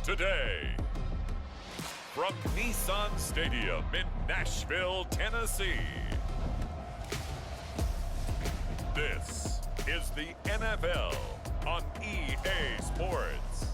today. From Nissan Stadium in Nashville, Tennessee. This is the NFL on EA Sports.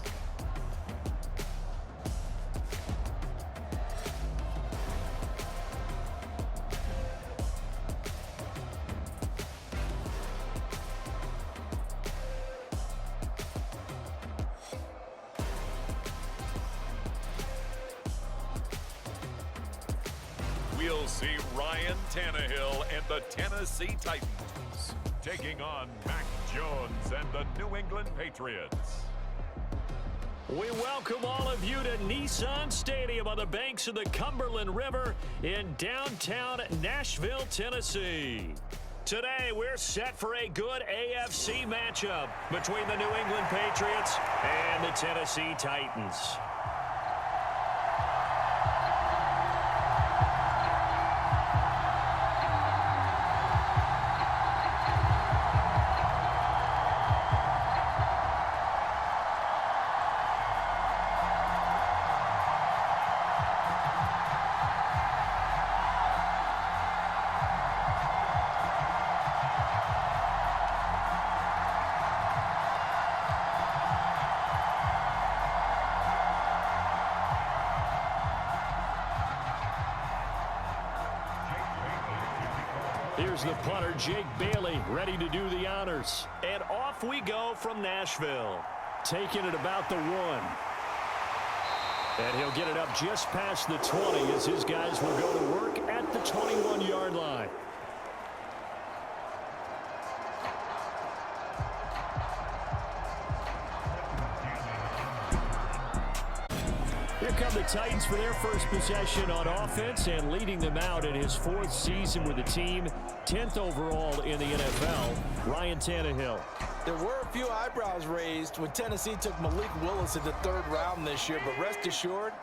We'll see Ryan Tannehill and the Tennessee Titans taking on Mac Jones and the New England Patriots. We welcome all of you to Nissan Stadium on the banks of the Cumberland River in downtown Nashville, Tennessee. Today, we're set for a good AFC matchup between the New England Patriots and the Tennessee Titans. Here's the punter, Jake Bailey, ready to do the honors. And off we go from Nashville. Taking it about the 1. And he'll get it up just past the 20 as his guys will go to work at the 21-yard line. Here come the Titans for their first possession on offense, and leading them out in his 4th season with the team, 10th overall in the NFL, Ryan Tannehill. There were a few eyebrows raised when Tennessee took Malik Willis in the 3rd round this year, but rest assured,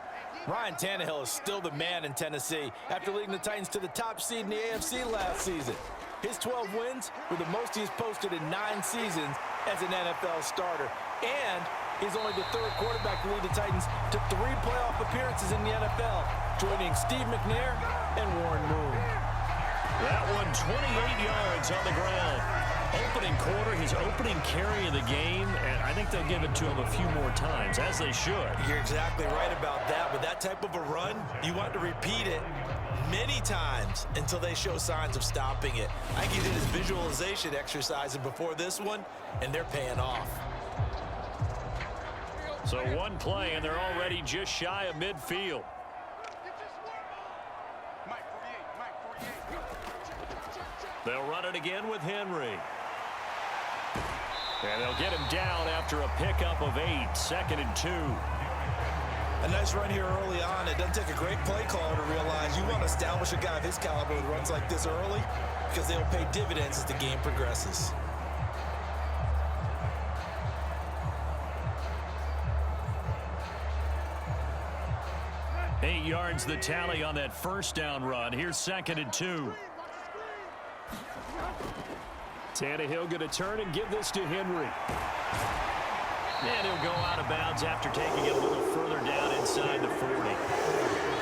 Ryan Tannehill is still the man in Tennessee after leading the Titans to the top seed in the AFC last season. His 12 wins were the most he's posted in 9 seasons as an NFL starter, and he's only the 3rd quarterback to lead the Titans to 3 playoff appearances in the NFL, joining Steve McNair and Warren Moon. That one 28 yards on the ground. Opening quarter, his opening carry of the game, and I think they'll give it to him a few more times, as they should. You're exactly right about that. With that type of a run, you want to repeat it many times until they show signs of stopping it. I think he did his visualization exercises before this one, and they're paying off. So one play, and they're already just shy of midfield. They'll run it again with Henry. And they'll get him down after a pickup of 8, 2nd and 2. A nice run here early on. It doesn't take a great play caller to realize you want to establish a guy of his caliber with runs like this early because they'll pay dividends as the game progresses. Eight yards the tally on that first down run. Here's 2nd and 2. Tannehill going to turn and give this to Henry. And he'll go out of bounds after taking it a little further down inside the 40.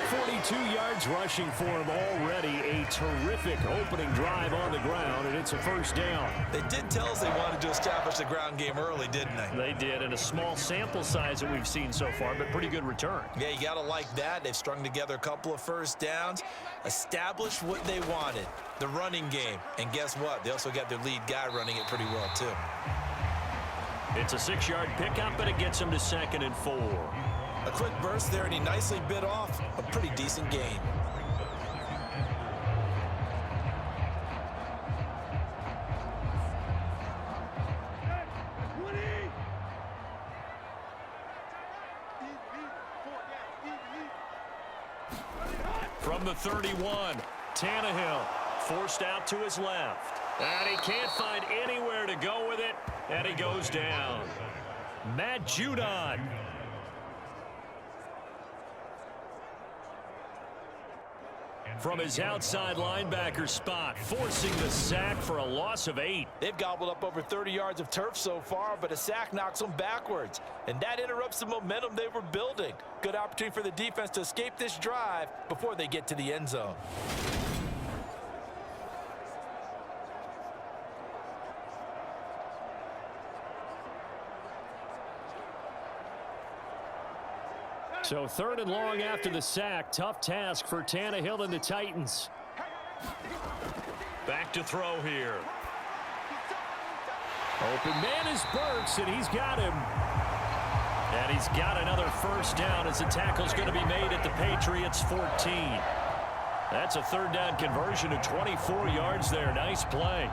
42 yards rushing for him already. A terrific opening drive on the ground, and it's a first down. They did tell us they wanted to establish the ground game early, didn't they? They did, and a small sample size that we've seen so far, but pretty good return. Yeah, you got to like that. They've strung together a couple of first downs, established what they wanted, the running game. And guess what? They also got their lead guy running it pretty well, too. It's a 6-yard pickup, but it gets them to 2nd and 4. A quick burst there, and he nicely bit off a pretty decent gain. From the 31, Tannehill forced out to his left. And he can't find anywhere to go with it, and he goes down. Matt Judon. from his outside linebacker spot, forcing the sack for a loss of 8. They've gobbled up over 30 yards of turf so far, but a sack knocks them backwards, and that interrupts the momentum they were building. Good opportunity for the defense to escape this drive before they get to the end zone. So 3rd and long after the sack. Tough task for Tannehill and the Titans. Back to throw here. Open man is Burks, and he's got him. And he's got another first down as the tackle's going to be made at the Patriots 14. That's a 3rd down conversion of 24 yards there. Nice play.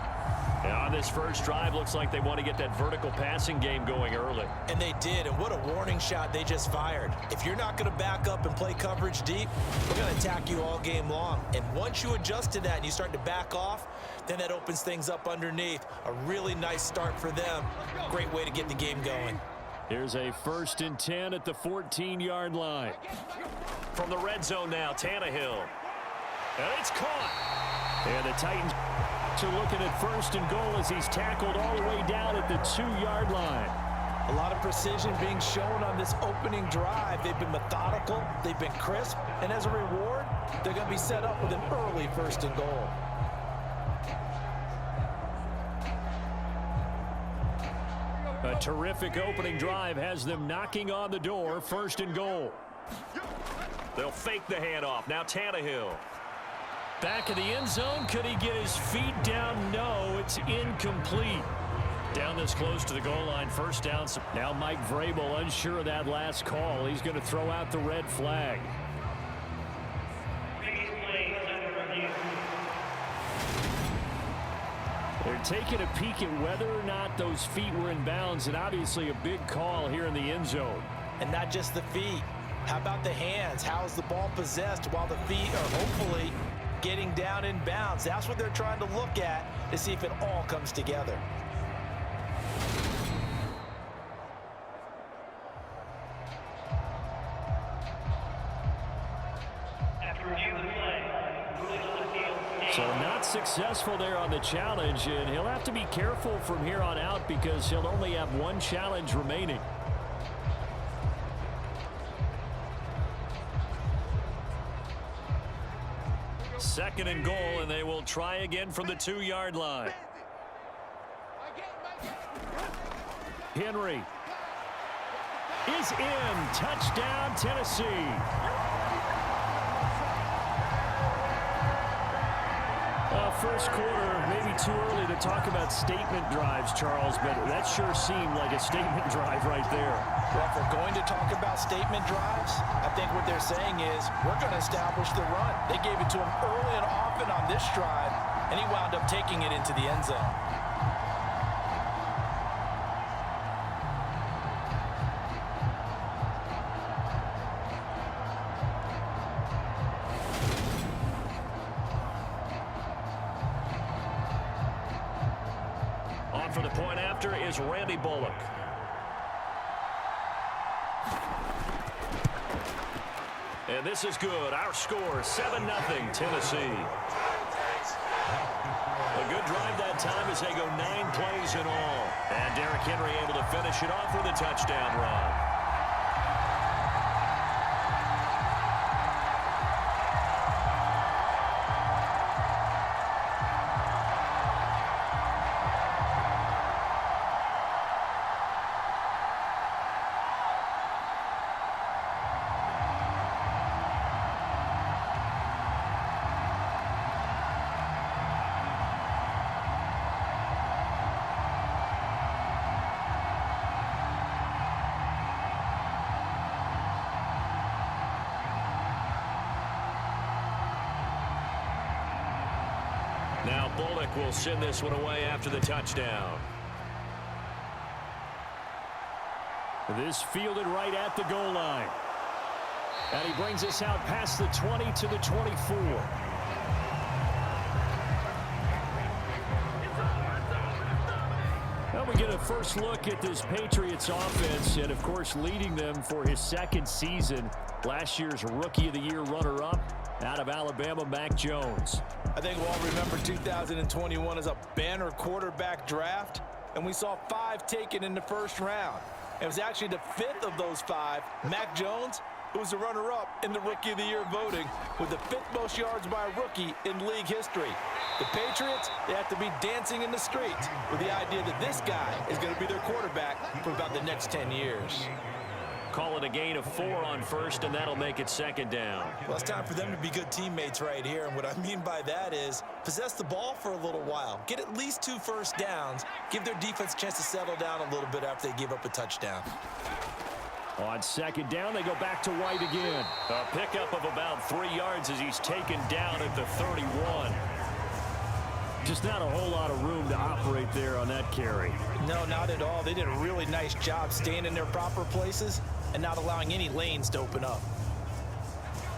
And on this first drive, looks like they want to get that vertical passing game going early. And they did, and what a warning shot they just fired. If you're not going to back up and play coverage deep, we're going to attack you all game long. And once you adjust to that and you start to back off, then that opens things up underneath. A really nice start for them. Great way to get the game going. Here's a 1st and 10 at the 14-yard line. From the red zone now, Tannehill. And it's caught. And the Titans are looking at 1st and goal as he's tackled all the way down at the 2-yard line. A lot of precision being shown on this opening drive. They've been methodical, they've been crisp, and as a reward, they're going to be set up with an early 1st and goal. A terrific opening drive has them knocking on the door. 1st and goal. They'll fake the handoff. Now Tannehill. Back of the end zone. Could he get his feet down? No, it's incomplete. Down this close to the goal line. 1st down. Now Mike Vrabel unsure of that last call. He's going to throw out the red flag. They're taking a peek at whether or not those feet were in bounds, and obviously a big call here in the end zone. And not just the feet. How about the hands? How is the ball possessed while the feet are hopefully getting down in bounds? That's what they're trying to look at to see if it all comes together. So not successful there on the challenge, and he'll have to be careful from here on out because he'll only have 1 challenge remaining. Second and goal, and they will try again from the 2-yard line. Henry is in. Touchdown, Tennessee. First quarter, maybe too early to talk about statement drives, Charles, but that sure seemed like a statement drive right there. Well, if we're going to talk about statement drives, I think what they're saying is we're going to establish the run. They gave it to him early and often on this drive, and he wound up taking it into the end zone. For the point after is Randy Bullock. And this is good. Our score, 7-0 Tennessee. A good drive that time as they go 9 plays in all. And Derrick Henry able to finish it off with a touchdown run. Now Bullock will send this one away after the touchdown. This fielded right at the goal line. And he brings us out past the 20 to the 24. Well, Well, we get a first look at this Patriots offense, and, of course, leading them for his second season. Last year's Rookie of the Year runner-up out of Alabama, Mac Jones. I think we'll all remember 2021 as a banner quarterback draft, and we saw 5 taken in the first round. It was actually the 5th of those 5, Mac Jones, who was the runner-up in the Rookie of the Year voting with the 5th most yards by a rookie in league history. The Patriots, they have to be dancing in the streets with the idea that this guy is going to be their quarterback for about the next 10 years. Call it a gain of 4 on first, and that'll make it second down. Well, it's time for them to be good teammates right here, and what I mean by that is possess the ball for a little while. Get at least 2 first downs. Give their defense a chance to settle down a little bit after they give up a touchdown. On second down, they go back to White again. A pickup of about 3 yards as he's taken down at the 31. Just not a whole lot of room to operate there on that carry. No, not at all. They did a really nice job staying in their proper places and not allowing any lanes to open up.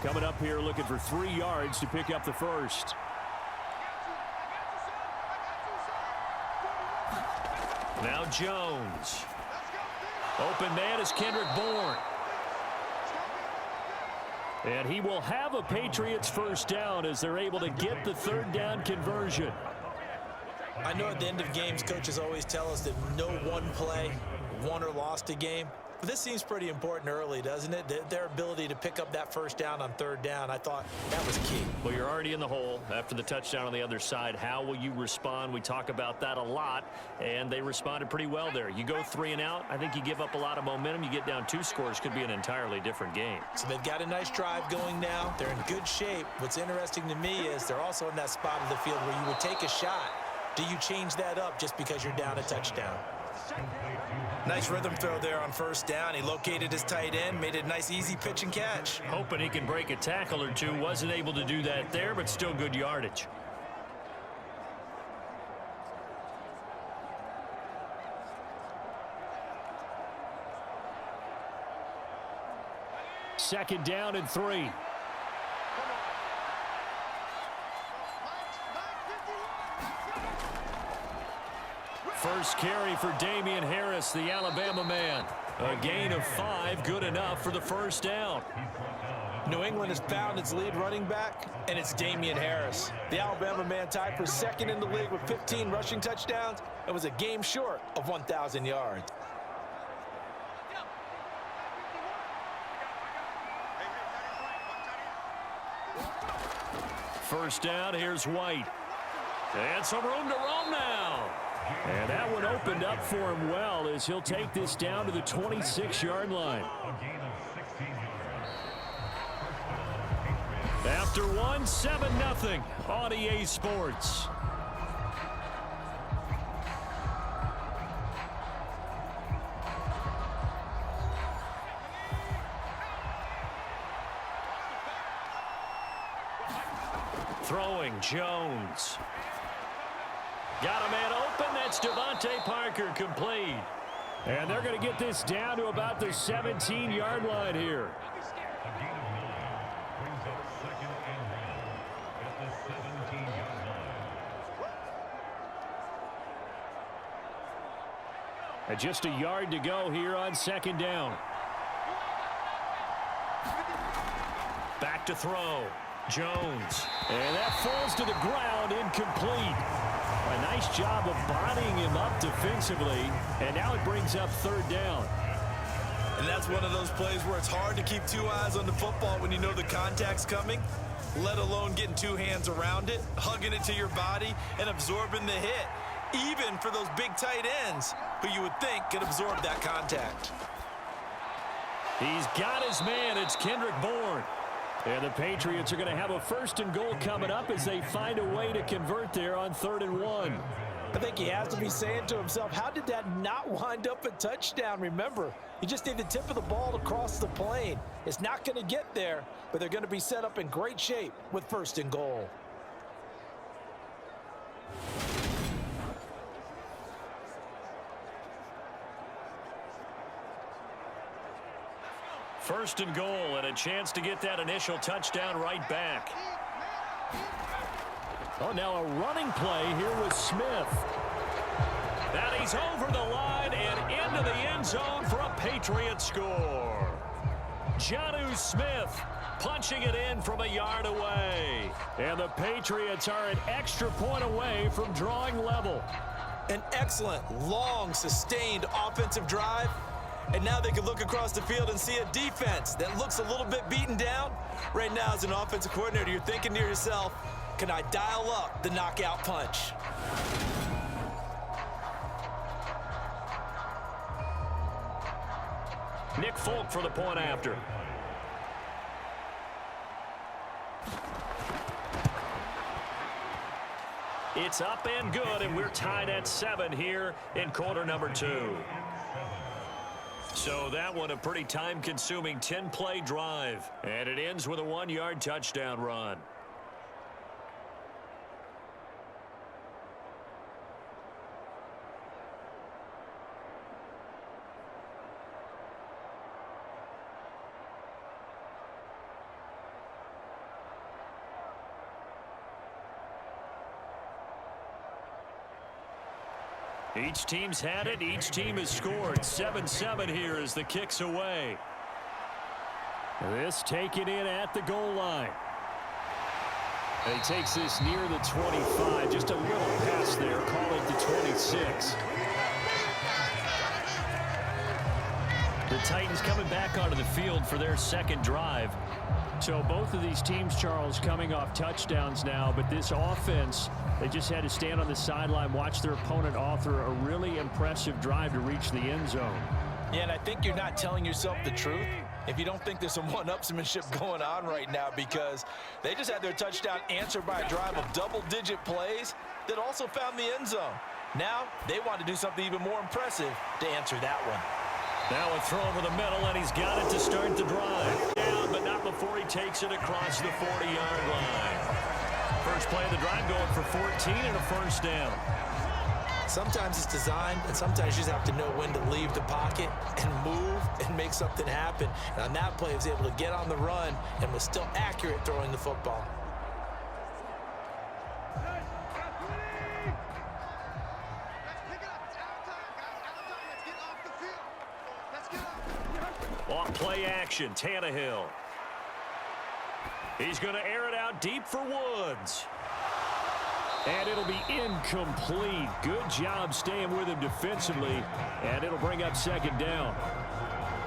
Coming up here looking for 3 yards to pick up the first. Now Jones. Open man is Kendrick Bourne. And he will have a Patriots first down as they're able to get the 3rd down conversion. I know at the end of games, coaches always tell us that no one play won or lost a game. But this seems pretty important early, doesn't it? Their ability to pick up that first down on 3rd down, I thought that was key. Well, you're already in the hole after the touchdown on the other side. How will you respond? We talk about that a lot, and they responded pretty well there. You go 3 and out, I think you give up a lot of momentum. You get down 2 scores, could be an entirely different game. So they've got a nice drive going now. They're in good shape. What's interesting to me is they're also in that spot of the field where you would take a shot. Do you change that up just because you're down a touchdown? Nice rhythm throw there on first down. He located his tight end, made a nice easy pitch and catch. Hoping he can break a tackle or 2. Wasn't able to do that there, but still good yardage. Second down and 3. First carry for Damian Harris, the Alabama man. A gain of 5, good enough for the first down. New England has found its lead running back, and it's Damian Harris. The Alabama man tied for 2nd in the league with 15 rushing touchdowns and was a game short of 1,000 yards. First down, here's White. And some room to roam now. And that one opened up for him well as he'll take this down to the 26-yard line. After 1, 7-0 on EA Sports. Throwing Jones. Got a man open. That's Devontae Parker complete. And they're going to get this down to about the 17-yard line here. And just a yard to go here on second down. Back to throw. Jones. And that falls to the ground, incomplete. A nice job of bodying him up defensively, and now it brings up 3rd down. And that's one of those plays where it's hard to keep 2 eyes on the football when you know the contact's coming, let alone getting 2 hands around it, hugging it to your body, and absorbing the hit, even for those big tight ends who you would think could absorb that contact. He's got his man. It's Kendrick Bourne. And the Patriots are going to have a 1st and goal coming up as they find a way to convert there on 3rd and 1. I think he has to be saying to himself, how did that not wind up a touchdown? Remember, you just need the tip of the ball to cross the plane. It's not going to get there, but they're going to be set up in great shape with 1st and goal. First and goal, and a chance to get that initial touchdown right back. Oh, now a running play here with Smith. And he's He's over the line and into the end zone for a Patriots score. Jonnu Smith punching it in from a yard away. And the Patriots are an extra point away from drawing level. An excellent, long, sustained offensive drive. And now they can look across the field and see a defense that looks a little bit beaten down. Right now, as an offensive coordinator, you're thinking to yourself, can I dial up the knockout punch? Nick Folk for the point after. It's up and good, and we're tied at 7 here in quarter number 2. So that one a pretty time-consuming 10-play drive, and it ends with a 1-yard touchdown run. Each team's had it. Each team has scored. 7-7 here as the kick's away. This taken in at the goal line. And he takes this near the 25. Just a little pass there. Call it the 26. The Titans coming back onto the field for their second drive. So both of these teams, Charles, coming off touchdowns now, but this offense, they just had to stand on the sideline, watch their opponent author a really impressive drive to reach the end zone. Yeah, and I think you're not telling yourself the truth if you don't think there's some one-upsmanship going on right now, because they just had their touchdown answered by a drive of double-digit plays that also found the end zone. Now they want to do something even more impressive to answer that one. Now a throw over the middle, and he's got it to start the drive. Down, but not before he takes it across the 40-yard line. First play of the drive going for 14 and a first down. Sometimes it's designed, and sometimes you just have to know when to leave the pocket and move and make something happen. And on that play, he was able to get on the run and was still accurate throwing the football. On play action, Tannehill. He's going to air it out deep for Woods. And it'll be incomplete. Good job staying with him defensively, and it'll bring up second down.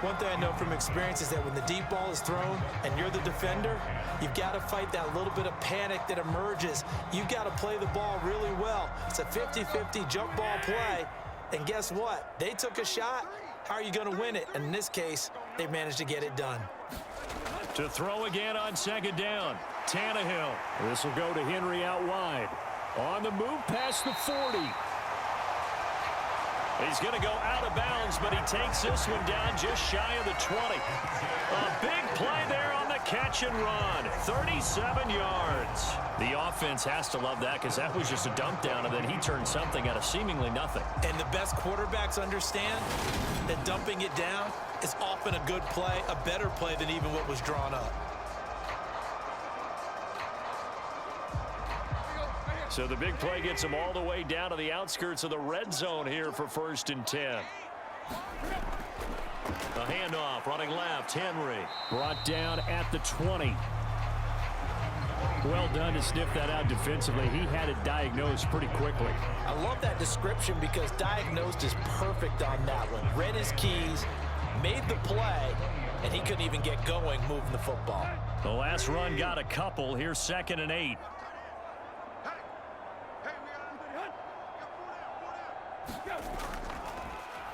One thing I know from experience is that when the deep ball is thrown and you're the defender, you've got to fight that little bit of panic that emerges. You've got to play the ball really well. It's a 50-50 jump ball play, and guess what? They took a shot. How are you going to win it? And in this case, they managed to get it done. To throw again on second down, Tannehill. This will go to Henry out wide. On the move past the 40. He's going to go out of bounds, but he takes this one down just shy of the 20. A big play there on the catch and run. 37 yards. The offense has to love that, because that was just a dump down, and then he turned something out of seemingly nothing. And the best quarterbacks understand that dumping it down is often a good play, a better play than even what was drawn up. So the big play gets him all the way down to the outskirts of the red zone here for 1st and 10. The handoff, running left, Henry. Brought down at the 20. Well done to sniff that out defensively. He had it diagnosed pretty quickly. I love that description, because diagnosed is perfect on that one. Read his keys, made the play, and he couldn't even get going moving the football. The last run got a couple. Here's 2nd and 8.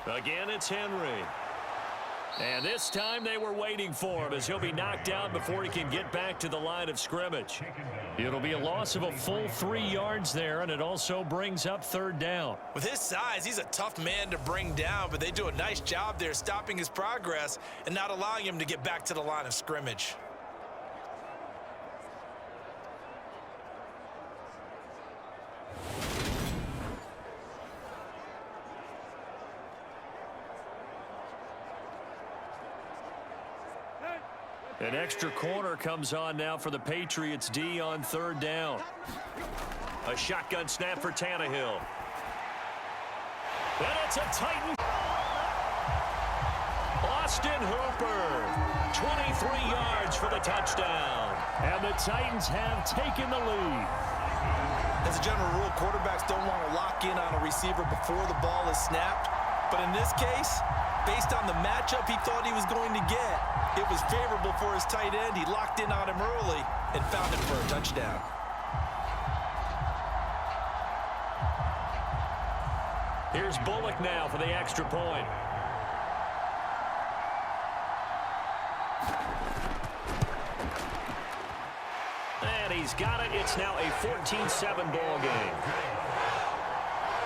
Again, it's Henry. And this time they were waiting for him, as he'll be knocked down before he can get back to the line of scrimmage. It'll be a loss of a full 3 yards there, and it also brings up 3rd down. With his size, he's a tough man to bring down, but they do a nice job there stopping his progress and not allowing him to get back to the line of scrimmage. An extra corner comes on now for the Patriots D on 3rd down. A shotgun snap for Tannehill. And it's a Titan. Austin Hooper, 23 yards for the touchdown. And the Titans have taken the lead. As a general rule, quarterbacks don't want to lock in on a receiver before the ball is snapped. But in this case, based on the matchup he thought he was going to get, it was favorable for his tight end. He locked in on him early and found him for a touchdown. Here's Bullock now for the extra point. And he's got it. It's now a 14-7 ball game.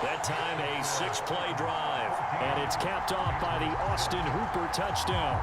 That time a 6-play drive. And it's capped off by the Austin Hooper touchdown.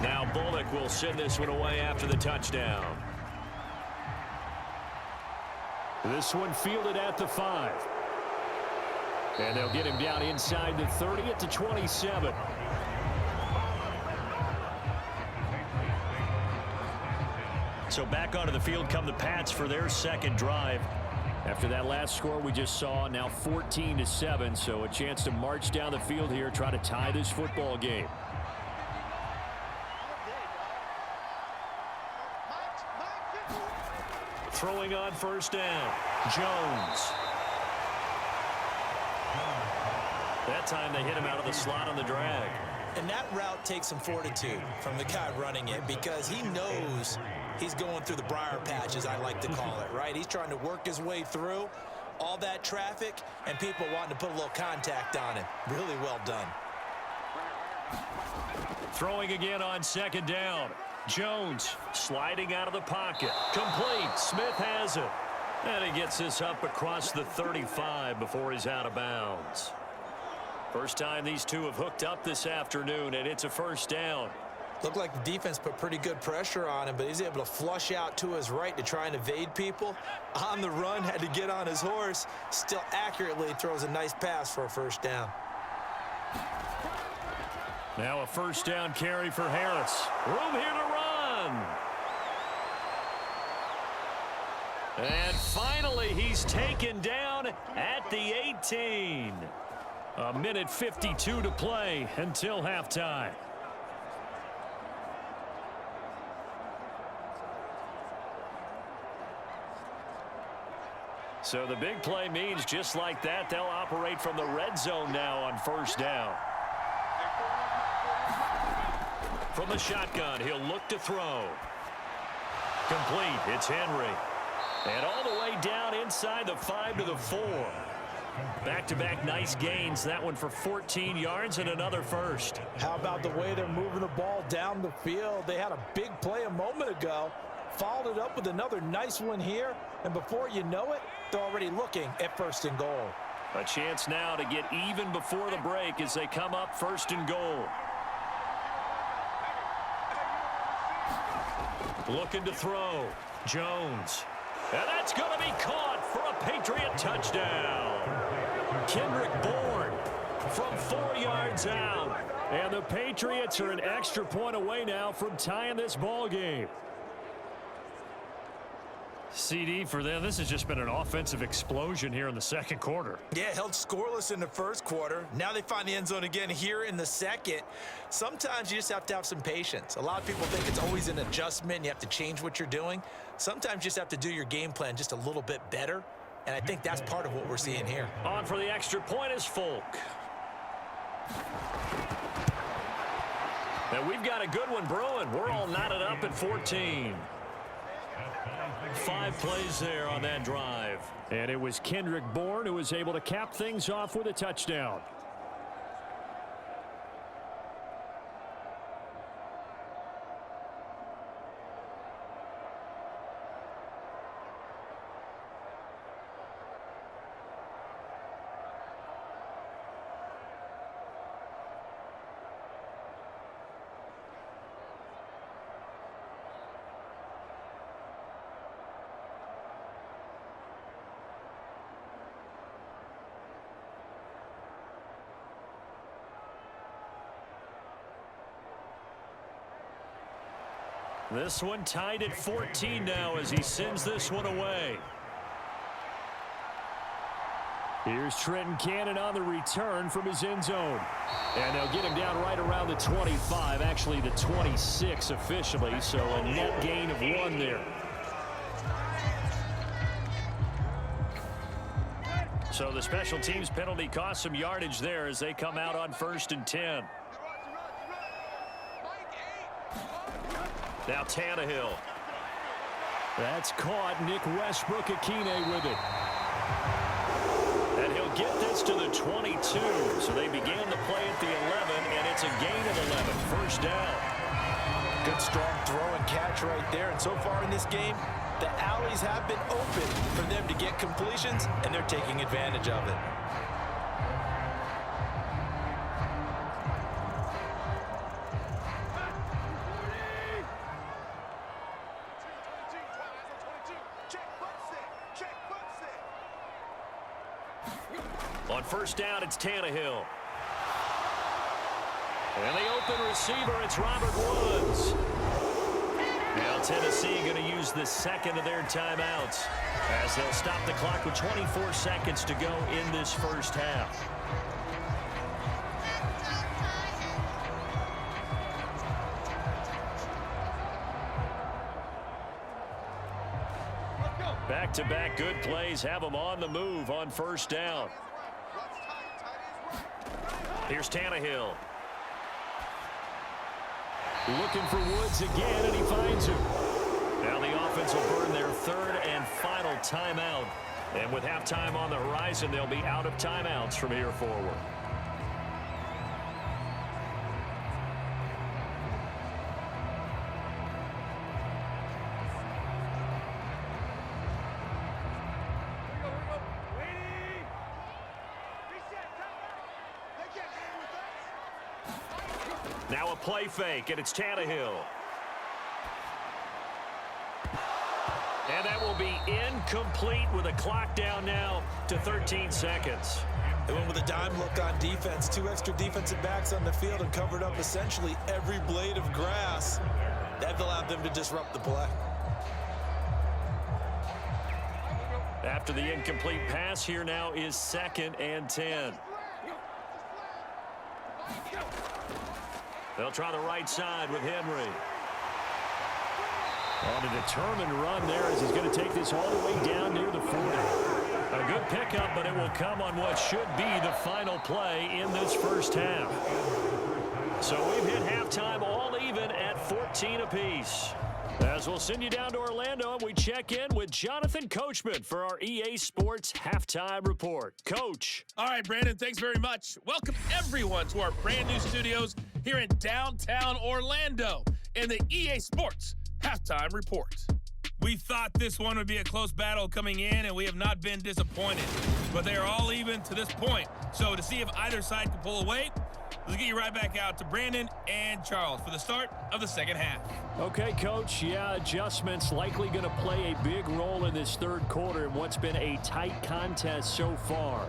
Now Bullock will send this one away after the touchdown. This one fielded at the 5. And they'll get him down inside the 30 at the 27. So back onto the field come the Pats for their second drive. After that last score we just saw, now 14-7. So a chance to march down the field here, try to tie this football game. Throwing on first down, Jones. That time they hit him out of the slot on the drag. And that route takes some fortitude from the guy running it because he knows he's going through the briar patch, as I like to call it, right? He's trying to work his way through all that traffic and people wanting to put a little contact on him. Really well done. Throwing again on second down. Jones sliding out of the pocket. Complete. Smith has it. And he gets this up across the 35 before he's out of bounds. First time these two have hooked up this afternoon, and it's a first down. Looked like the defense put pretty good pressure on him, but he's able to flush out to his right to try and evade people. On the run, had to get on his horse. Still accurately throws a nice pass for a first down. Now a first down carry for Harris. Room here to run. And finally, he's taken down at the 18. A minute 52 to play until halftime. So the big play means just like that, they'll operate from the red zone now on first down. From the shotgun, he'll look to throw. Complete. It's Henry. And all the way down inside the 5 to the 4. Back-to-back nice gains. That one for 14 yards and another first. How about the way they're moving the ball down the field? They had a big play a moment ago. Followed it up with another nice one here. And before you know it, they're already looking at first and goal. A chance now to get even before the break as they come up first and goal. Looking to throw. Jones. And that's going to be caught for a Patriot touchdown. Kendrick Bourne from 4 yards out. And the Patriots are an extra point away now from tying this ball game. CD, for them, this has just been an offensive explosion here in the second quarter. Yeah, held scoreless in the first quarter. Now they find the end zone again here in the second. Sometimes you just have to have some patience. A lot of people think it's always an adjustment. You have to change what you're doing. Sometimes you just have to do your game plan just a little bit better. And I think that's part of what we're seeing here. On for the extra point is Folk. And we've got a good one brewing. We're all knotted up at 14. 5 plays there on that drive. And it was Kendrick Bourne who was able to cap things off with a touchdown. This one tied at 14 now as he sends this one away. Here's Trenton Cannon on the return from his end zone. And they'll get him down right around the 25, actually the 26 officially, so a net gain of 1 there. So the special teams penalty cost some yardage there as they come out on 1st and 10. Now Tannehill. That's caught. Nick Westbrook-Akine with it. And he'll get this to the 22. So they began the play at the 11, and it's a gain of 11. First down. Good strong throw and catch right there. And so far in this game, the alleys have been open for them to get completions, and they're taking advantage of it. On first down, it's Tannehill. And the open receiver, it's Robert Woods. Now Tennessee going to use the second of their timeouts as they'll stop the clock with 24 seconds to go in this first half. Back-to-back good plays have them on the move on first down. Here's Tannehill. Looking for Woods again, and he finds him. Now the offense will burn their 3rd and final timeout. And with halftime on the horizon, they'll be out of timeouts from here forward. Now a play fake, and it's Tannehill. And that will be incomplete with a clock down now to 13 seconds. They went with a dime look on defense. 2 extra defensive backs on the field and covered up essentially every blade of grass. That allowed them to disrupt the play. After the incomplete pass, here now is 2nd and 10. They'll try the right side with Henry. On a determined run there as he's going to take this all the way down near the 40. A good pickup, but it will come on what should be the final play in this first half. So we've hit halftime all even at 14 apiece. As we'll send you down to Orlando, and we check in with Jonathan Coachman for our EA Sports Halftime Report. Coach. All right, Brandon, thanks very much. Welcome, everyone, to our brand new studios here in downtown Orlando in the EA Sports Halftime Report. We thought this one would be a close battle coming in, and we have not been disappointed. But they are all even to this point. So to see if either side can pull away, let's get you right back out to Brandon and Charles for the start of the second half. Okay, Coach. Yeah, adjustments likely going to play a big role in this third quarter in what's been a tight contest so far.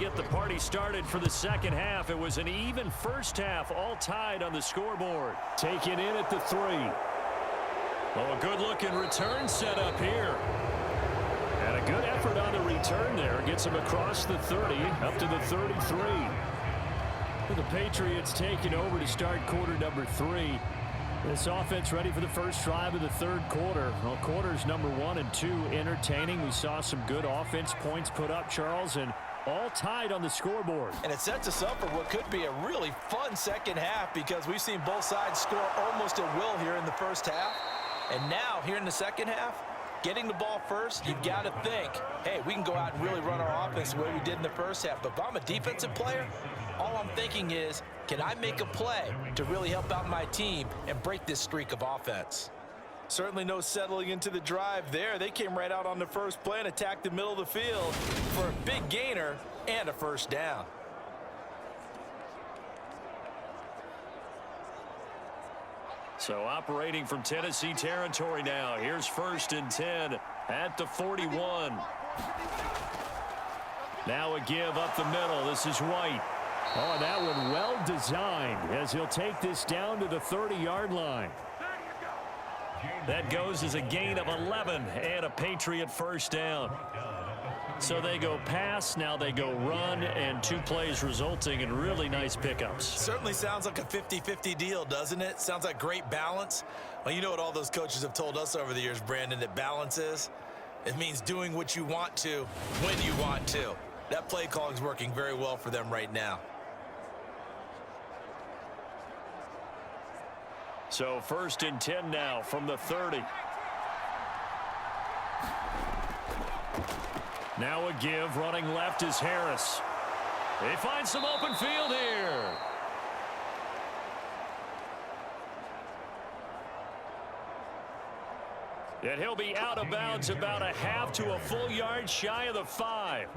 Get the party started for the second half. It was an even first half, all tied on the scoreboard. Taken in at the 3. Oh, a good-looking return set up here. Good effort on the return there. Gets him across the 30, up to the 33. The Patriots taking over to start quarter number 3. This offense ready for the first drive of the third quarter. Well, quarters number 1 and 2 entertaining. We saw some good offense points put up, Charles, and all tied on the scoreboard. And it sets us up for what could be a really fun second half because we've seen both sides score almost at will here in the first half. And now, here in the second half, getting the ball first, you've got to think, hey, we can go out and really run our offense the way we did in the first half. But if I'm a defensive player, all I'm thinking is, can I make a play to really help out my team and break this streak of offense? Certainly no settling into the drive there. They came right out on the first play and attacked the middle of the field for a big gainer and a first down. So operating from Tennessee territory now. Here's 1st and 10 at the 41. Now a give up the middle. This is White. Oh, that one well designed as he'll take this down to the 30-yard line. That goes as a gain of 11 and a Patriot first down. So they go pass, now they go run, and 2 plays resulting in really nice pickups. Certainly sounds like a 50-50 deal, doesn't it? Sounds like great balance. Well, you know what all those coaches have told us over the years, Brandon, that balance is? It means doing what you want to when you want to. That play calling is working very well for them right now. So 1st and 10 now from the 30. Now a give, running left is Harris. They find some open field here. And he'll be out of bounds about a half to a full yard shy of the 5.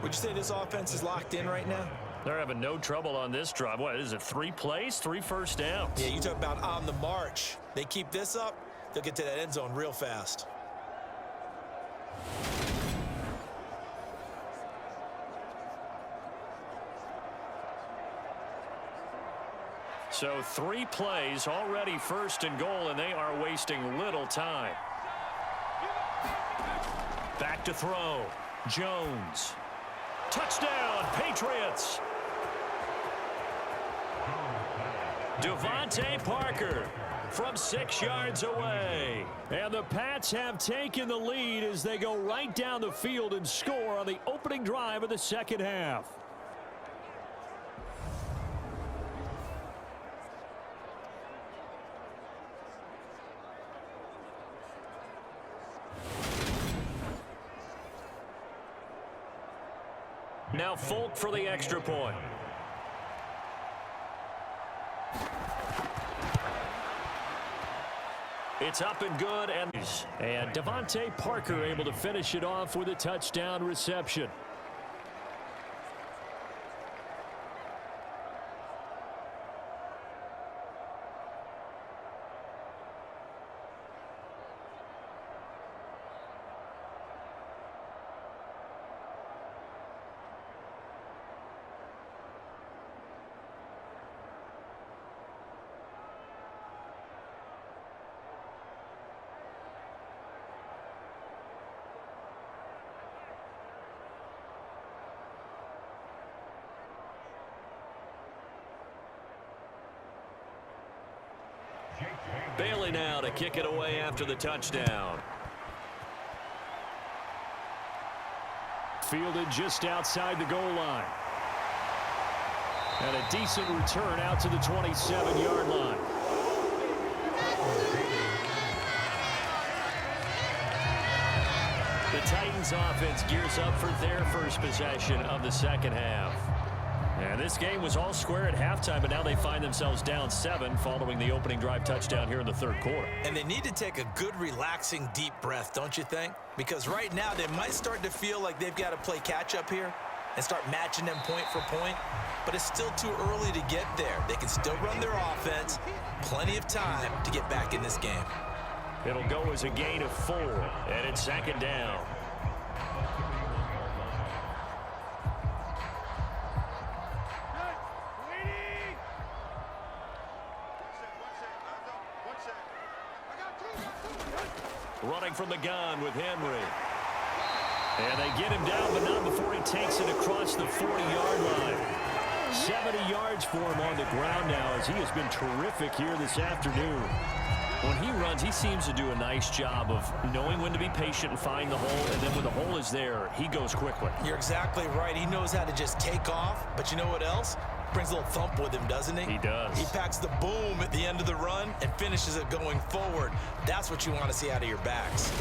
Would you say this offense is locked in right now? They're having no trouble on this drive. What is it, 3 plays, 3 first downs? Yeah, you talk about on the march. They keep this up, they'll get to that end zone real fast. So 3 plays, already 1st and goal, and they are wasting little time. Back to throw. Jones. Touchdown, Patriots. Devontae Parker from 6 yards away. And the Pats have taken the lead as they go right down the field and score on the opening drive of the second half. Now Folk for the extra point. It's up and good, and Devontae Parker able to finish it off with a touchdown reception. Bailey now to kick it away after the touchdown. Fielded just outside the goal line. And a decent return out to the 27-yard line. The Titans offense gears up for their first possession of the second half. And this game was all square at halftime, but now they find themselves down 7 following the opening drive touchdown here in the third quarter. And they need to take a good, relaxing, deep breath, don't you think? Because right now they might start to feel like they've got to play catch-up here and start matching them point for point. But it's still too early to get there. They can still run their offense. Plenty of time to get back in this game. It'll go as a gain of 4, and it's second down. Running from the gun with Henry. And they get him down, but not before he takes it across the 40-yard line. 70 yards for him on the ground now, as he has been terrific here this afternoon. When he runs, he seems to do a nice job of knowing when to be patient and find the hole, and then when the hole is there, he goes quickly. You're exactly right. He knows how to just take off, but you know what else? Brings a little thump with him, doesn't he? He does. He packs the boom at the end of the run and finishes it going forward. That's what you want to see out of your backs.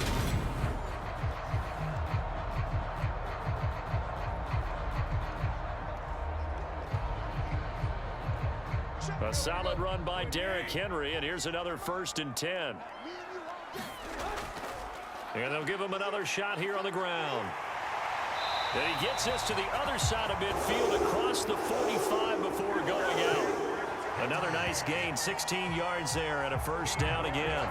A solid run by Derrick Henry, and here's another 1st and 10. And they'll give him another shot here on the ground. And he gets this to the other side of midfield across the 45 before going out. Another nice gain, 16 yards there, and a 1st down again.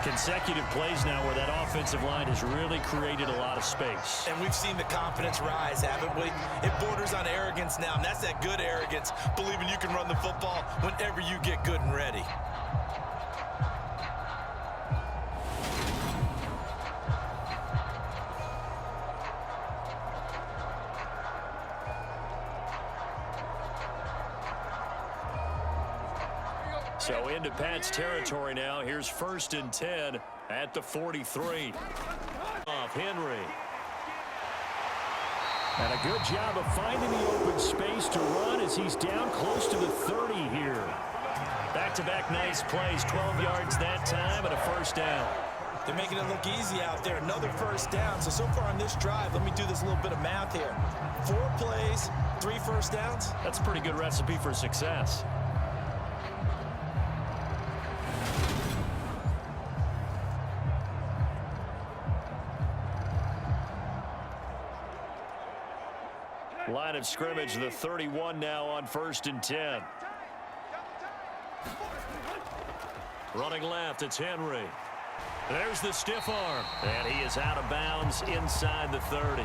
Consecutive plays now where that offensive line has really created a lot of space. And we've seen the confidence rise, haven't we? It borders on arrogance now, and that's that good arrogance, believing you can run the football whenever you get good and ready. So into Pat's territory now. Here's 1st and 10 at the 43. Off Henry. And a good job of finding the open space to run as he's down close to the 30 here. Back-to-back nice plays, 12 yards that time and a 1st down. They're making it look easy out there. Another 1st down. So far on this drive, let me do this little bit of math here. 4 plays, 3 1st downs. That's a pretty good recipe for success. Line of scrimmage, the 31 now on 1st and 10. Running left, it's Henry. There's the stiff arm. And he is out of bounds inside the 30.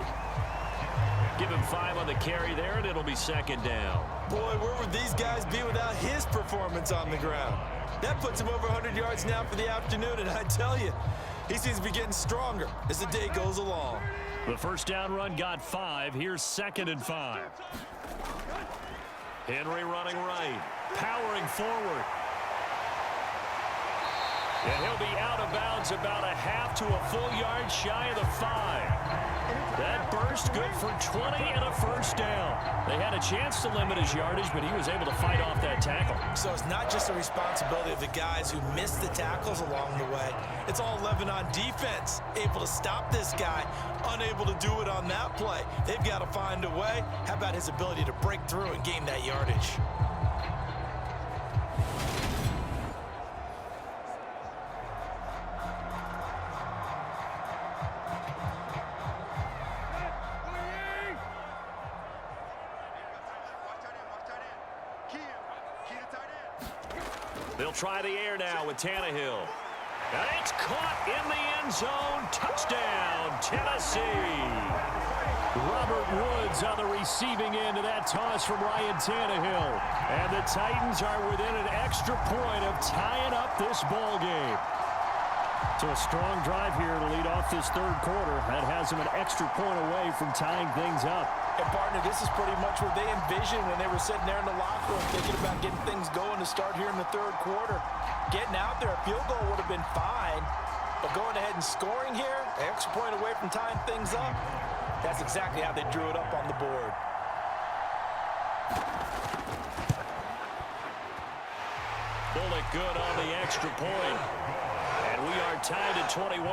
Give him 5 on the carry there, and it'll be 2nd down. Boy, where would these guys be without his performance on the ground? That puts him over 100 yards now for the afternoon, and I tell you, he seems to be getting stronger as the day goes along. The 1st down run got 5. Here's 2nd and 5. Henry running right, powering forward. And he'll be out of bounds about a half to a full yard shy of the 5. That burst good for 20 and a 1st down. They had a chance to limit his yardage, but he was able to fight off that tackle. So it's not just the responsibility of the guys who missed the tackles along the way. It's all Lebanon defense, able to stop this guy, unable to do it on that play. They've got to find a way. How about his ability to break through and gain that yardage? They'll try the air now with Tannehill. And it's caught in the end zone. Touchdown, Tennessee. Robert Woods on the receiving end of that toss from Ryan Tannehill. And the Titans are within an extra point of tying up this ball game. So a strong drive here to lead off this 3rd quarter. That has them an extra point away from tying things up. And partner, this is pretty much what they envisioned when they were sitting there in the locker room thinking about getting things going to start here in the 3rd quarter. Getting out there, a field goal would have been fine, but going ahead and scoring here, an extra point away from tying things up, that's exactly how they drew it up on the board. Bullock good on the extra point. And we are tied at 21.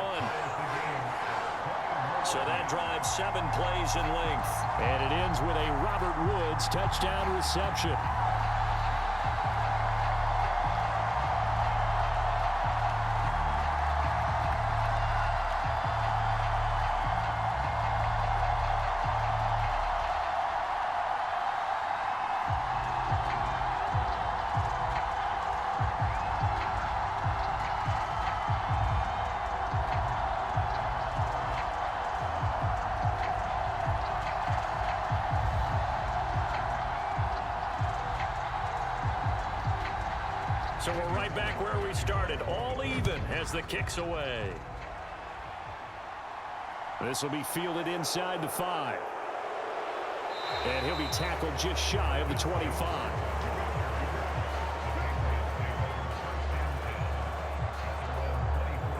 So that drives 7 plays in length. And it ends with a Robert Woods touchdown reception. So we're right back where we started, all even as the kick's away. This will be fielded inside the 5. And he'll be tackled just shy of the 25.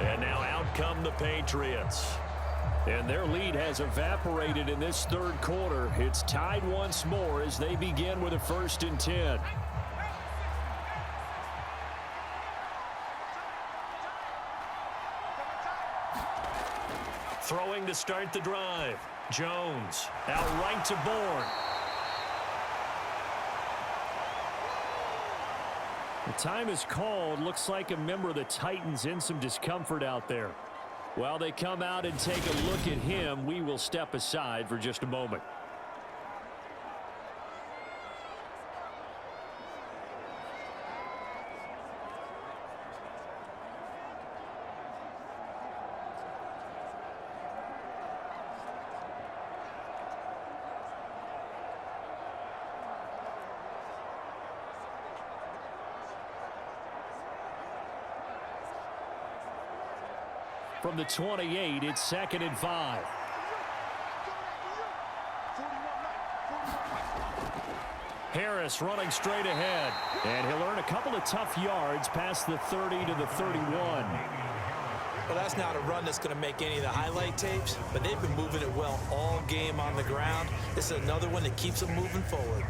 And now out come the Patriots. And their lead has evaporated in this third quarter. It's tied once more as they begin with a 1st and 10. Throwing to start the drive. Jones out right to Bourne. The time is called. Looks like a member of the Titans in some discomfort out there. While they come out and take a look at him, we will step aside for just a moment. From the 28, it's 2nd and 5. Harris running straight ahead. And he'll earn a couple of tough yards past the 30 to the 31. Well, that's not a run that's going to make any of the highlight tapes, but they've been moving it well all game on the ground. This is another one that keeps them moving forward.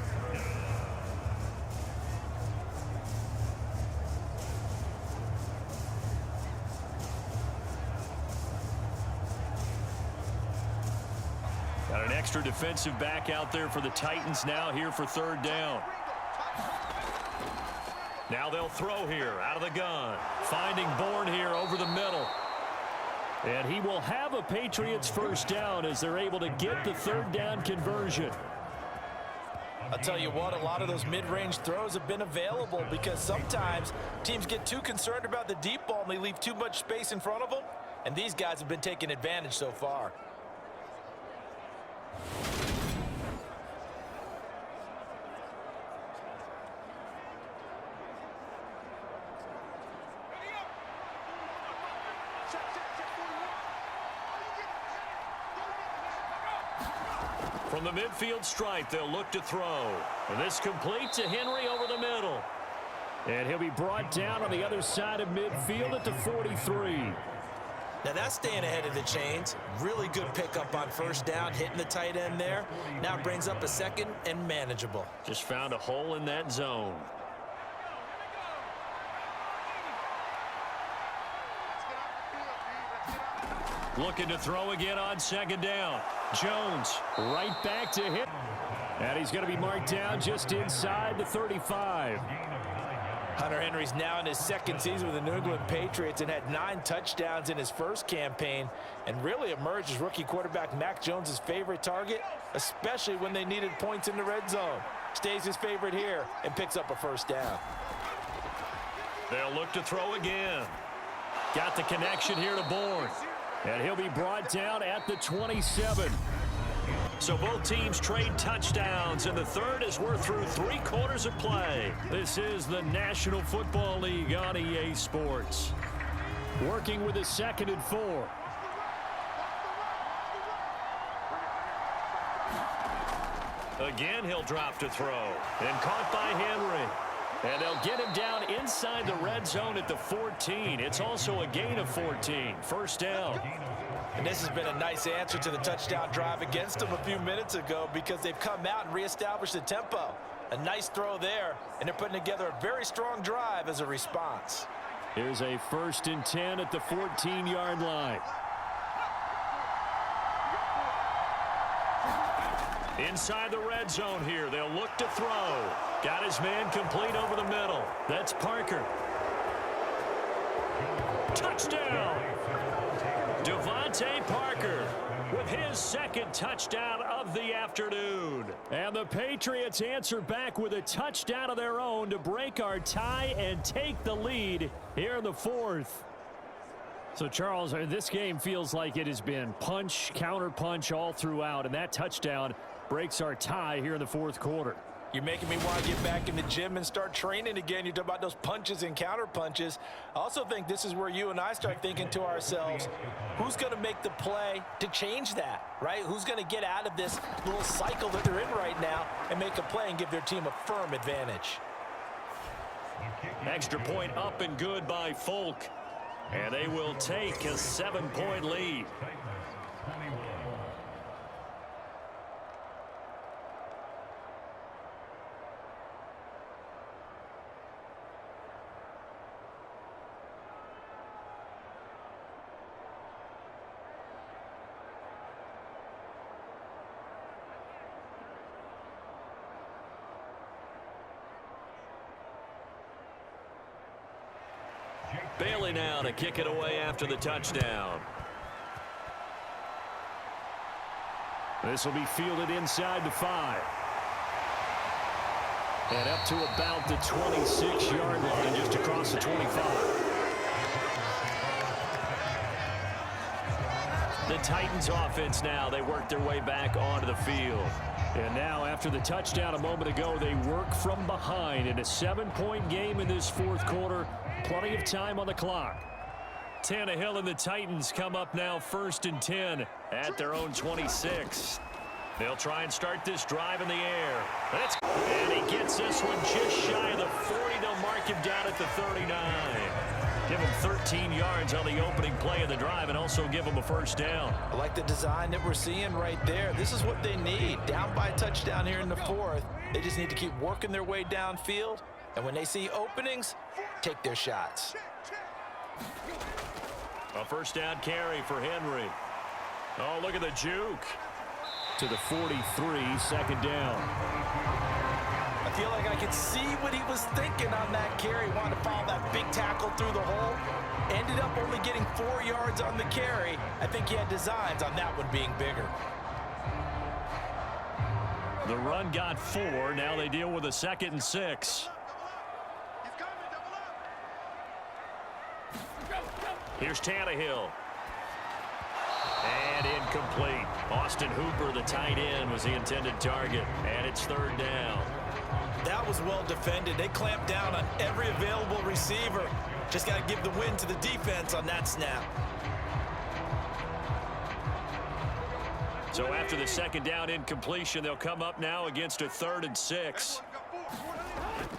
Got an extra defensive back out there for the Titans now here for 3rd down. Now they'll throw here out of the gun. Finding Bourne here over the middle. And he will have a Patriots 1st down as they're able to get the 3rd down conversion. I'll tell you what, a lot of those mid-range throws have been available because sometimes teams get too concerned about the deep ball and they leave too much space in front of them. And these guys have been taking advantage so far. From the midfield stripe, they'll look to throw. And this complete to Henry over the middle. And he'll be brought down on the other side of midfield at the 43. Now that's staying ahead of the chains. Really good pickup on 1st down, hitting the tight end there. Now brings up a 2nd and manageable. Just found a hole in that zone. Looking to throw again on 2nd down. Jones right back to him. And he's going to be marked down just inside the 35. Hunter Henry's now in his 2nd season with the New England Patriots and had 9 touchdowns in his first campaign and really emerged as rookie quarterback Mac Jones' favorite target, especially when they needed points in the red zone. Stays his favorite here and picks up a 1st down. They'll look to throw again. Got the connection here to Bourne. And he'll be brought down at the 27. So both teams trade touchdowns, and the third as we're through 3 quarters of play. This is the National Football League on EA Sports. Working with a 2nd and 4. Again, he'll drop to throw. And caught by Henry. And they'll get him down inside the red zone at the 14. It's also a gain of 14. 1st down. And this has been a nice answer to the touchdown drive against them a few minutes ago because they've come out and reestablished the tempo. A nice throw there, and they're putting together a very strong drive as a response. Here's a 1st and 10 at the 14-yard line. Inside the red zone here. They'll look to throw. Got his man complete over the middle. That's Parker. Touchdown! Devontae Parker with his 2nd touchdown of the afternoon. And the Patriots answer back with a touchdown of their own to break our tie and take the lead here in the 4th. So, Charles, this game feels like it has been punch, counter punch all throughout, and that touchdown breaks our tie here in the 4th quarter. You're making me want to get back in the gym and start training again. You talk about those punches and counter punches. I also think this is where you and I start thinking to ourselves, who's going to make the play to change that, right? Who's going to get out of this little cycle that they're in right now and make a play and give their team a firm advantage? Extra point up and good by Folk. And they will take a 7-point lead. Bailey now to kick it away after the touchdown. This will be fielded inside the 5. And up to about the 26-yard line, just across the 25. The Titans offense now, they work their way back onto the field. And now, after the touchdown a moment ago, they work from behind in a 7-point game in this fourth quarter. Plenty of time on the clock. Tannehill and the Titans come up now 1st and 10 at their own 26. They'll try and start this drive in the air. And he gets this one just shy of the 40. They'll mark him down at the 39. Give him 13 yards on the opening play of the drive and also give him a first down. I like the design that we're seeing right there. This is what they need. Down by a touchdown here in the 4th. They just need to keep working their way downfield. And when they see openings, take their shots. A first down carry for Henry. Oh, look at the juke. To the 43, 2nd down. I feel like I could see what he was thinking on that carry. Wanted to follow that big tackle through the hole. Ended up only getting 4 yards on the carry. I think he had designs on that one being bigger. The run got 4. Now they deal with a 2nd and 6. Here's Tannehill. And incomplete. Austin Hooper, the tight end, was the intended target. And it's 3rd down. That was well defended. They clamped down on every available receiver. Just got to give the win to the defense on that snap. So after the 2nd down incompletion, they'll come up now against a 3rd and 6.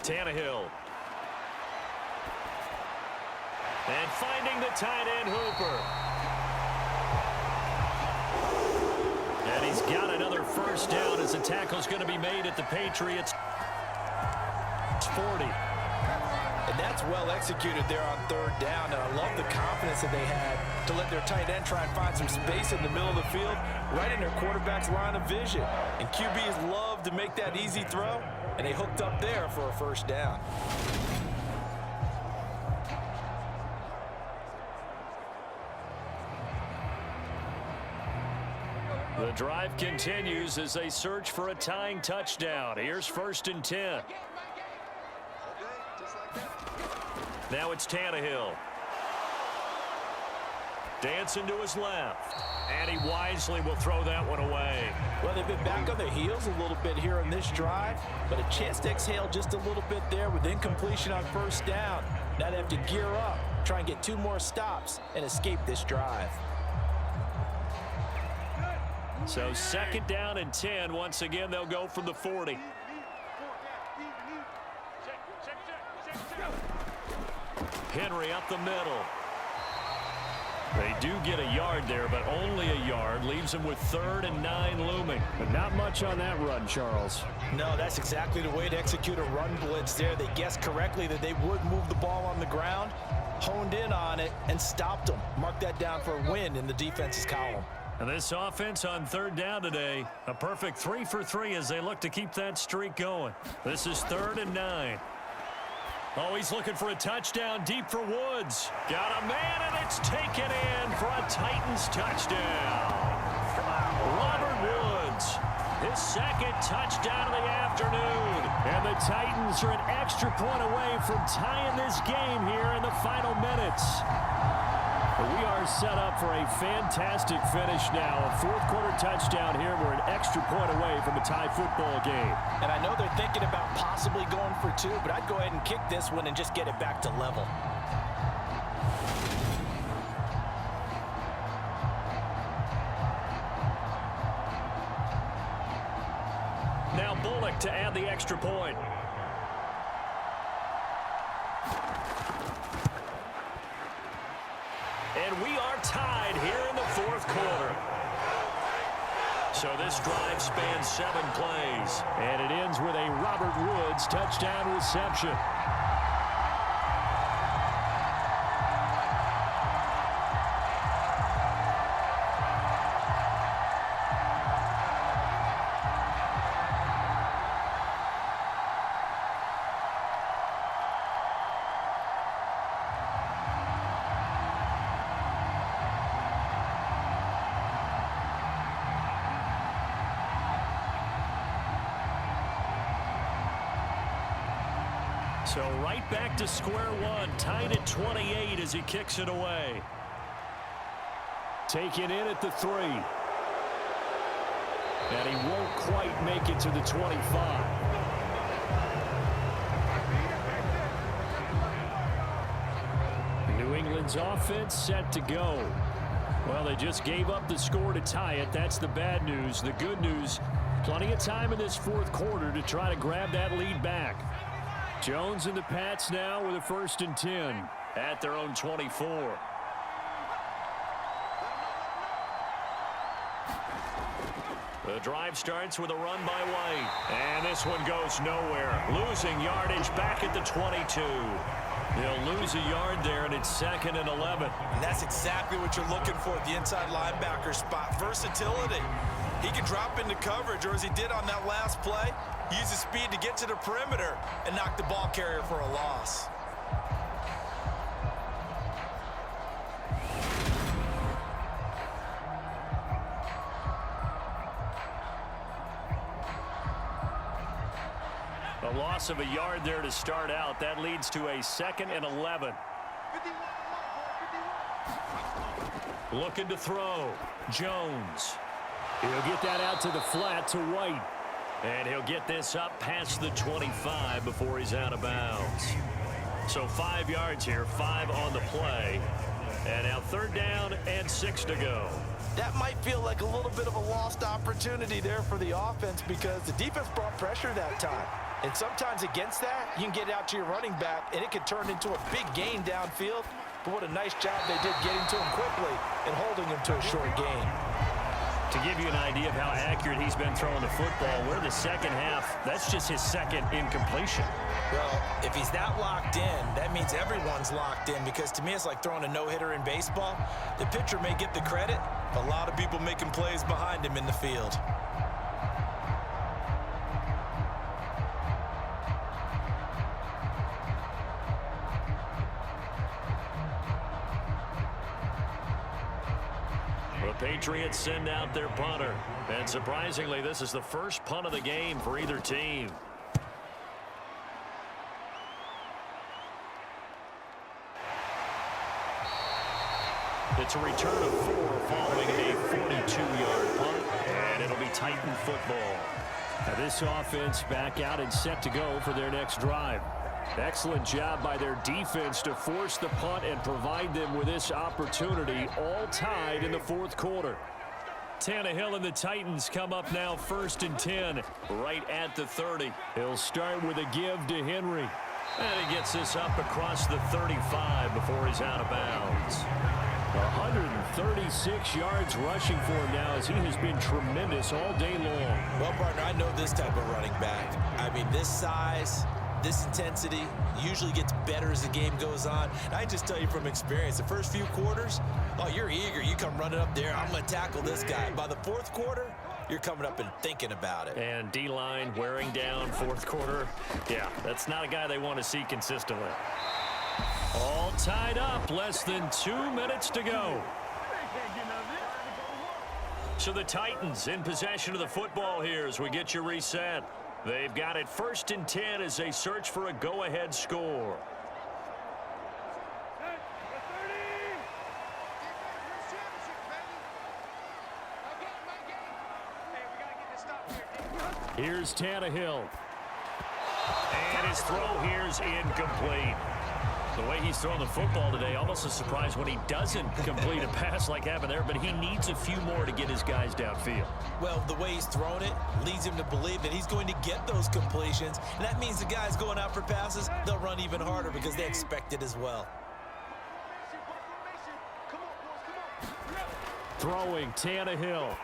Tannehill. And finding the tight end, Hooper. And he's got another first down as the tackle's going to be made at the Patriots. 40. And that's well executed there on 3rd down. And I love the confidence that they had to let their tight end try and find some space in the middle of the field, right in their quarterback's line of vision. And QBs love to make that easy throw, and they hooked up there for a first down. The drive continues as they search for a tying touchdown. Here's 1st and 10. Now it's Tannehill. Dancing to his left. And he wisely will throw that one away. Well, they've been back on their heels a little bit here on this drive, but a chance to exhale just a little bit there with incompletion on 1st down. Now they have to gear up, try and get 2 more stops, and escape this drive. So 2nd down and 10. Once again, they'll go from the 40. Henry up the middle. They do get a yard there, but only a yard. Leaves them with 3rd and 9 looming. But not much on that run, Charles. No, that's exactly the way to execute a run blitz there. They guessed correctly that they would move the ball on the ground, honed in on it, and stopped them. Mark that down for a win in the defense's column. And this offense on 3rd down today, a perfect 3 for 3 as they look to keep that streak going. This is 3rd and 9. Oh, he's looking for a touchdown deep for Woods. Got a man, and it's taken in for a Titans touchdown. Robert Woods, his 2nd touchdown of the afternoon. And the Titans are an extra point away from tying this game here in the final minutes. We are set up for a fantastic finish now. A fourth-quarter touchdown here. We're an extra point away from a tie football game. And I know they're thinking about possibly going for two, but I'd go ahead and kick this one and just get it back to level. Now Bullock to add the extra point. And we are tied here in the fourth quarter. So this drive spans 7 plays. And it ends with a Robert Woods touchdown reception. So right back to square one, tied at 28 as he kicks it away. Taken in at the 3. And he won't quite make it to the 25. New England's offense set to go. Well, they just gave up the score to tie it. That's the bad news. The good news, plenty of time in this fourth quarter to try to grab that lead back. Jones and the Pats now with a 1st and 10 at their own 24. The drive starts with a run by White. And this one goes nowhere. Losing yardage back at the 22. They'll lose a yard there, and it's 2nd and 11. And that's exactly what you're looking for at the inside linebacker spot. Versatility. He can drop into coverage, or as he did on that last play, use his speed to get to the perimeter and knock the ball carrier for a loss. A loss of a yard there to start out. That leads to a 2nd and 11. Looking to throw. Jones. He'll get that out to the flat to White. And he'll get this up past the 25 before he's out of bounds. So 5 yards here, 5 on the play. And now 3rd down and 6 to go. That might feel like a little bit of a lost opportunity there for the offense because the defense brought pressure that time. And sometimes against that, you can get out to your running back, and it can turn into a big gain downfield. But what a nice job they did getting to him quickly and holding him to a short gain. To give you an idea of how accurate he's been throwing the football, we're in the second half. That's just his 2nd incompletion. Well, if he's that locked in, that means everyone's locked in because to me it's like throwing a no-hitter in baseball. The pitcher may get the credit, but a lot of people making plays behind him in the field. The Patriots send out their punter. And surprisingly, this is the first punt of the game for either team. It's a return of 4 following a 42-yard punt. And it'll be Titan football. Now this offense back out and set to go for their next drive. Excellent job by their defense to force the punt and provide them with this opportunity, all tied in the fourth quarter. Tannehill and the Titans come up now 1st and 10, right at the 30. He'll start with a give to Henry. And he gets this up across the 35 before he's out of bounds. 136 yards rushing for him now as he has been tremendous all day long. Well, partner, I know this type of running back. I mean, this size, this intensity usually gets better as the game goes on. And I just tell you from experience, the first few quarters, oh, you're eager. You come running up there, I'm going to tackle this guy. By the fourth quarter, you're coming up and thinking about it. And D-line wearing down fourth quarter. Yeah, that's not a guy they want to see consistently. All tied up, less than 2 minutes to go. So the Titans in possession of the football here as we get you reset. They've got it 1st and 10 as they search for a go-ahead score. Here's Tannehill. And his throw here's incomplete. The way he's throwing the football today, almost a surprise when he doesn't complete a pass like happened there, but he needs a few more to get his guys downfield. Well, the way he's thrown it leads him to believe that he's going to get those completions, and that means the guys going out for passes, they'll run even harder because they expect it as well. Throwing Tannehill.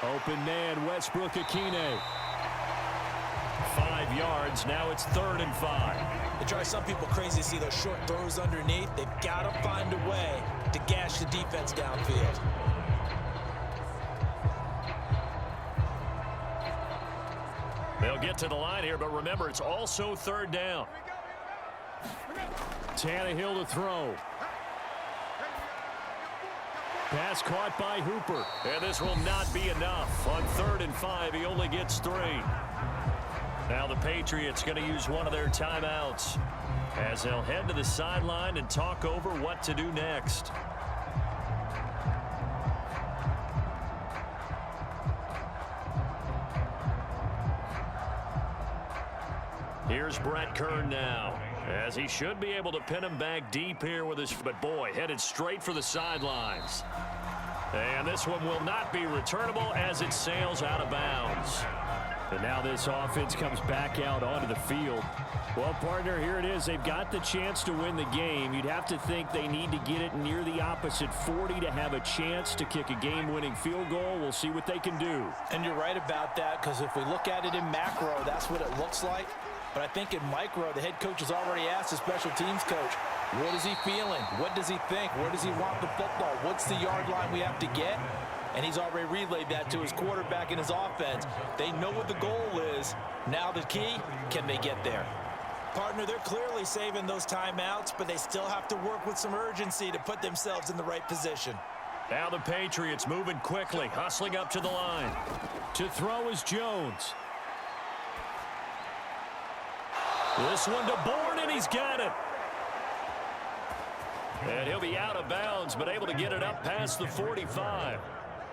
Open man, Westbrook-Akine. 5 yards, now it's 3rd and 5. It drives some people crazy to see those short throws underneath. They've got to find a way to gash the defense downfield. They'll get to the line here, but remember, it's also 3rd down. Tannehill to throw. Pass caught by Hooper. And this will not be enough. On 3rd and 5, he only gets 3. Now the Patriots going to use one of their timeouts as they'll head to the sideline and talk over what to do next. Here's Brett Kern now, as he should be able to pin him back deep here with his, but boy, headed straight for the sidelines. And this one will not be returnable as it sails out of bounds. And now this offense comes back out onto the field. Well, partner, here it is. They've got the chance to win the game. You'd have to think they need to get it near the opposite 40 to have a chance to kick a game-winning field goal. We'll see what they can do. And you're right about that, because if we look at it in macro, that's what it looks like. But I think in micro, the head coach has already asked the special teams coach, what is he feeling? What does he think? Where does he want the football? What's the yard line we have to get? And he's already relayed that to his quarterback and his offense. They know what the goal is. Now the key, can they get there? Partner, they're clearly saving those timeouts, but they still have to work with some urgency to put themselves in the right position. Now the Patriots moving quickly, hustling up to the line. To throw is Jones. This one to Bourne, and he's got it. And he'll be out of bounds, but able to get it up past the 45.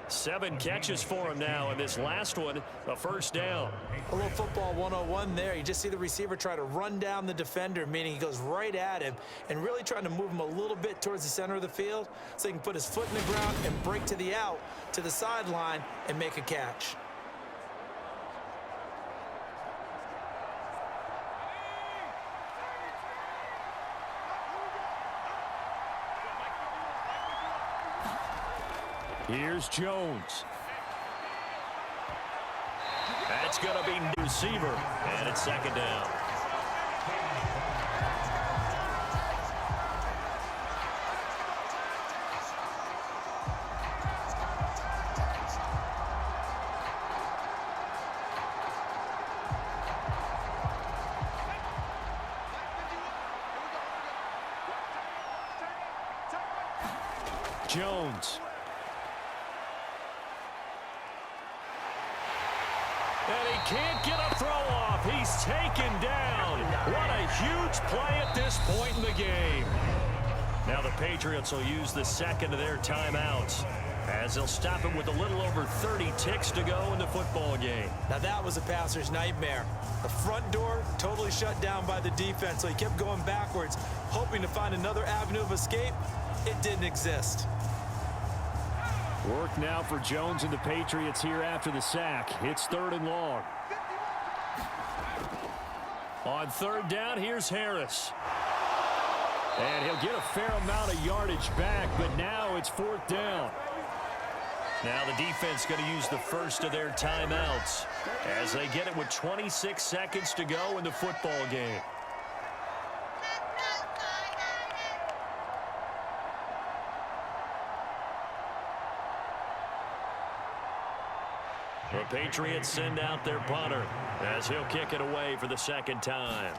7 catches for him now, and this last one, a first down. A little football 101 there. You just see the receiver try to run down the defender, meaning he goes right at him and really trying to move him a little bit towards the center of the field so he can put his foot in the ground and break to the out, to the sideline, and make a catch. Here's Jones. That's going to be receiver, and it's 2nd down. Jones. And he can't get a throw off. He's taken down. What a huge play at this point in the game. Now the Patriots will use the second of their timeouts as they'll stop him with a little over 30 ticks to go in the football game. Now that was a passer's nightmare. The front door totally shut down by the defense, so he kept going backwards, hoping to find another avenue of escape. It didn't exist. Work now for Jones and the Patriots here after the sack. It's 3rd and long. On 3rd down, here's Harris. And he'll get a fair amount of yardage back, but now it's 4th down. Now the defense going to use the first of their timeouts as they get it with 26 seconds to go in the football game. The Patriots send out their punter as he'll kick it away for the 2nd time.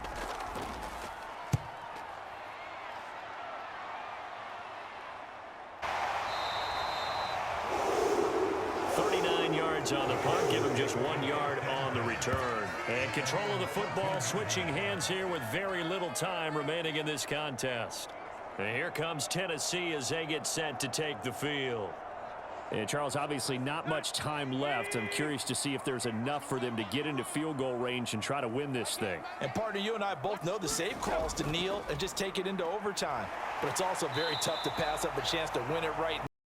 On the punt, give him just 1 yard on the return. And control of the football, switching hands here with very little time remaining in this contest. And here comes Tennessee as they get set to take the field. And Charles, obviously not much time left. I'm curious to see if there's enough for them to get into field goal range and try to win this thing. And partner, you and I both know the safe calls to kneel and just take it into overtime. But it's also very tough to pass up a chance to win it right now.